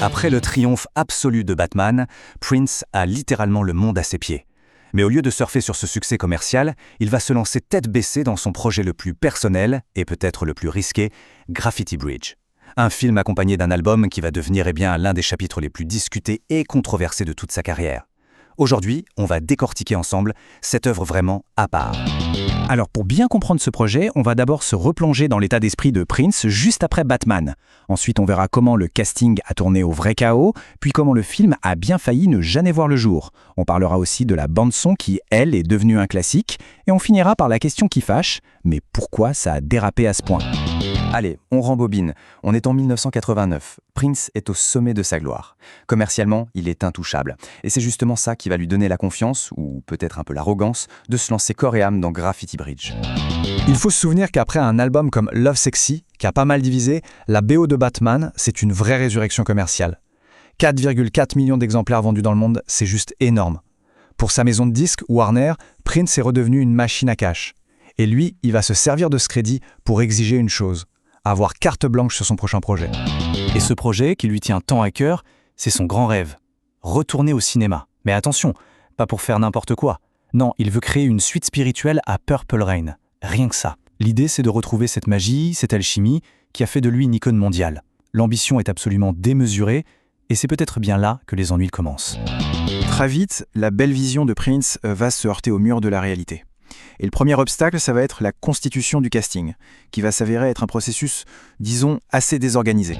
Après le triomphe absolu de Batman, Prince a littéralement le monde à ses pieds. Mais au lieu de surfer sur ce succès commercial, il va se lancer tête baissée dans son projet le plus personnel, et peut-être le plus risqué, Graffiti Bridge. Un film accompagné d'un album qui va devenir l'un des chapitres les plus discutés et controversés de toute sa carrière. Aujourd'hui, on va décortiquer ensemble cette œuvre vraiment à part. Alors pour bien comprendre ce projet, on va d'abord se replonger dans l'état d'esprit de Prince juste après Batman. Ensuite, on verra comment le casting a tourné au vrai chaos, puis comment le film a bien failli ne jamais voir le jour. On parlera aussi de la bande-son qui, elle, est devenue un classique, et on finira par la question qui fâche, mais pourquoi ça a dérapé à ce point ? Allez, on rembobine. On est en 1989. Prince est au sommet de sa gloire. Commercialement, il est intouchable. Et c'est justement ça qui va lui donner la confiance, ou peut-être un peu l'arrogance, de se lancer corps et âme dans Graffiti Bridge. Il faut se souvenir qu'après un album comme Love Sexy, qui a pas mal divisé, la BO de Batman, c'est une vraie résurrection commerciale. 4,4 millions d'exemplaires vendus dans le monde, c'est juste énorme. Pour sa maison de disques, Warner, Prince est redevenu une machine à cash. Et lui, il va se servir de ce crédit pour exiger une chose: avoir carte blanche sur son prochain projet. Et ce projet, qui lui tient tant à cœur, c'est son grand rêve. Retourner au cinéma. Mais attention, pas pour faire n'importe quoi. Non, il veut créer une suite spirituelle à Purple Rain. Rien que ça. L'idée, c'est de retrouver cette magie, cette alchimie, qui a fait de lui une icône mondiale. L'ambition est absolument démesurée, et c'est peut-être bien là que les ennuis commencent. Très vite, la belle vision de Prince va se heurter au mur de la réalité. Et le premier obstacle, ça va être la constitution du casting, qui va s'avérer être un processus, disons, assez désorganisé.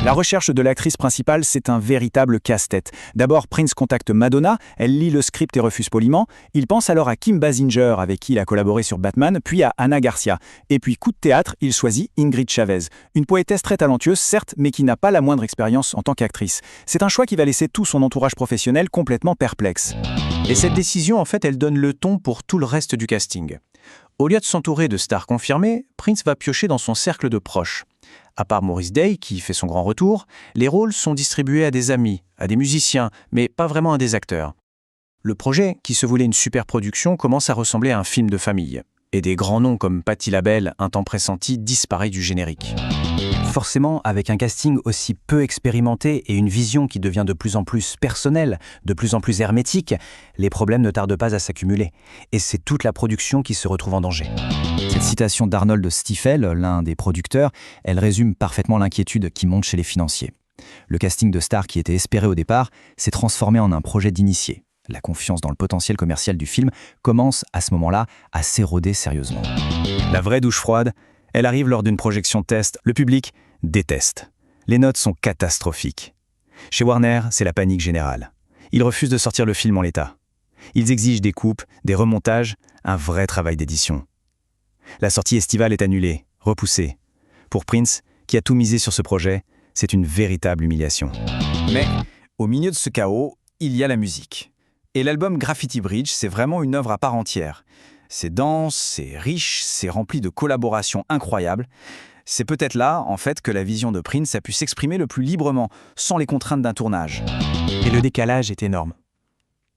La recherche de l'actrice principale, c'est un véritable casse-tête. D'abord, Prince contacte Madonna, elle lit le script et refuse poliment. Il pense alors à Kim Basinger, avec qui il a collaboré sur Batman, puis à Anna Garcia. Et puis, coup de théâtre, il choisit Ingrid Chavez, une poétesse très talentueuse, certes, mais qui n'a pas la moindre expérience en tant qu'actrice. C'est un choix qui va laisser tout son entourage professionnel complètement perplexe. Et cette décision, en fait, elle donne le ton pour tout le reste du casting. Au lieu de s'entourer de stars confirmées, Prince va piocher dans son cercle de proches. À part Maurice Day, qui fait son grand retour, les rôles sont distribués à des amis, à des musiciens, mais pas vraiment à des acteurs. Le projet, qui se voulait une super production, commence à ressembler à un film de famille. Et des grands noms comme Patti LaBelle, Un temps pressenti, disparaît du générique. Forcément, avec un casting aussi peu expérimenté et une vision qui devient de plus en plus personnelle, de plus en plus hermétique, les problèmes ne tardent pas à s'accumuler. Et c'est toute la production qui se retrouve en danger. Cette citation d'Arnold Stiefel, l'un des producteurs, elle résume parfaitement l'inquiétude qui monte chez les financiers. Le casting de stars qui était espéré au départ s'est transformé en un projet d'initié. La confiance dans le potentiel commercial du film commence à ce moment-là à s'éroder sérieusement. La vraie douche froide, elle arrive lors d'une projection test. Le public déteste. Les notes sont catastrophiques. Chez Warner, c'est la panique générale. Ils refusent de sortir le film en l'état. Ils exigent des coupes, des remontages, un vrai travail d'édition. La sortie estivale est annulée, repoussée. Pour Prince, qui a tout misé sur ce projet, c'est une véritable humiliation. Mais au milieu de ce chaos, il y a la musique. Et l'album Graffiti Bridge, c'est vraiment une œuvre à part entière. C'est dense, c'est riche, c'est rempli de collaborations incroyables. C'est peut-être là, en fait, que la vision de Prince a pu s'exprimer le plus librement, sans les contraintes d'un tournage. Et le décalage est énorme.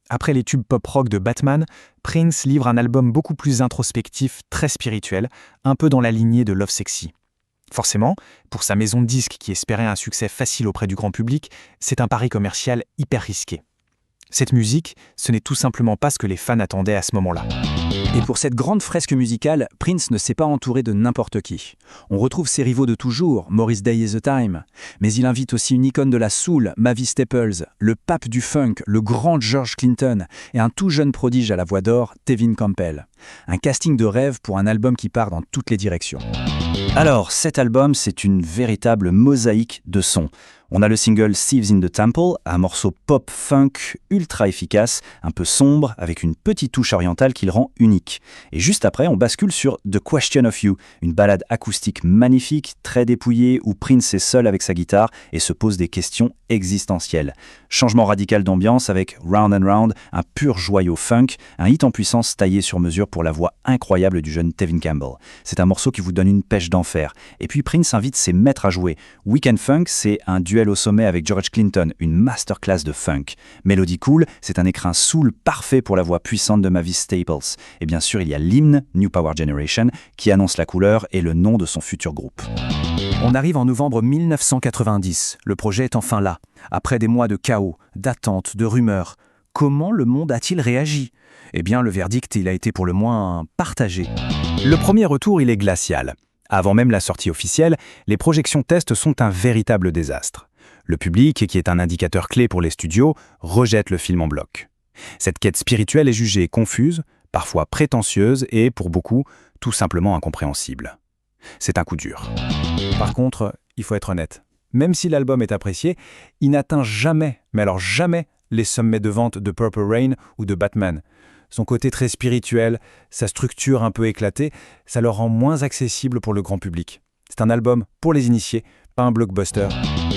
Après les tubes pop-rock de Batman, Prince livre un album beaucoup plus introspectif, très spirituel, un peu dans la lignée de Love Sexy. Forcément, pour sa maison de disques qui espérait un succès facile auprès du grand public, c'est un pari commercial hyper risqué. Cette musique, ce n'est tout simplement pas ce que les fans attendaient à ce moment-là. Et pour cette grande fresque musicale, Prince ne s'est pas entouré de n'importe qui. On retrouve ses rivaux de toujours, Maurice Day et The Time, mais il invite aussi une icône de la soul, Mavis Staples, le pape du funk, le grand George Clinton, et un tout jeune prodige à la voix d'or, Tevin Campbell. Un casting de rêve pour un album qui part dans toutes les directions. Alors, cet album, c'est une véritable mosaïque de sons. On a le single Thieves in the Temple, un morceau pop-funk ultra efficace, un peu sombre, avec une petite touche orientale qui le rend unique. Et juste après, on bascule sur The Question of You, une ballade acoustique magnifique, très dépouillée, où Prince est seul avec sa guitare et se pose des questions existentielles. Changement radical d'ambiance avec Round and Round, un pur joyau funk, un hit en puissance taillé sur mesure pour la voix incroyable du jeune Tevin Campbell. C'est un morceau qui vous donne une pêche d'enfer. Et puis Prince invite ses maîtres à jouer. Weekend Funk, c'est un duel au sommet avec George Clinton, une masterclass de funk. Melody Cool, c'est un écrin soul parfait pour la voix puissante de Mavis Staples. Et bien sûr, il y a l'hymne New Power Generation qui annonce la couleur et le nom de son futur groupe. On arrive en novembre 1990. Le projet est enfin là. Après des mois de chaos, d'attente, de rumeurs, comment le monde a-t-il réagi ? Eh bien, le verdict, il a été pour le moins partagé. Le premier retour, il est glacial. Avant même la sortie officielle, les projections tests sont un véritable désastre. Le public, qui est un indicateur clé pour les studios, rejette le film en bloc. Cette quête spirituelle est jugée confuse, parfois prétentieuse et, pour beaucoup, tout simplement incompréhensible. C'est un coup dur. Par contre, il faut être honnête. Même si l'album est apprécié, il n'atteint jamais, mais alors jamais, les sommets de vente de Purple Rain ou de Batman. Son côté très spirituel, sa structure un peu éclatée, ça le rend moins accessible pour le grand public. C'est un album pour les initiés, pas un blockbuster.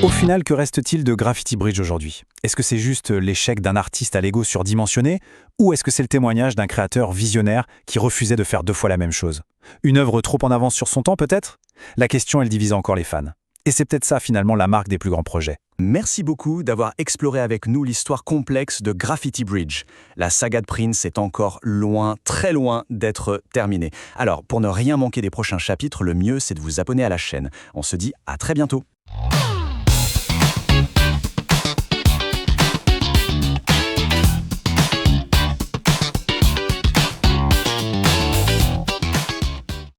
Au final, que reste-t-il de Graffiti Bridge aujourd'hui ? Est-ce que c'est juste l'échec d'un artiste à l'ego surdimensionné ? Ou est-ce que c'est le témoignage d'un créateur visionnaire qui refusait de faire 2 fois la même chose ? Une œuvre trop en avance sur son temps, peut-être ? La question, elle divise encore les fans. Et c'est peut-être ça, finalement, la marque des plus grands projets. Merci beaucoup d'avoir exploré avec nous l'histoire complexe de Graffiti Bridge. La saga de Prince est encore loin, très loin d'être terminée. Alors, pour ne rien manquer des prochains chapitres, le mieux, c'est de vous abonner à la chaîne. On se dit à très bientôt.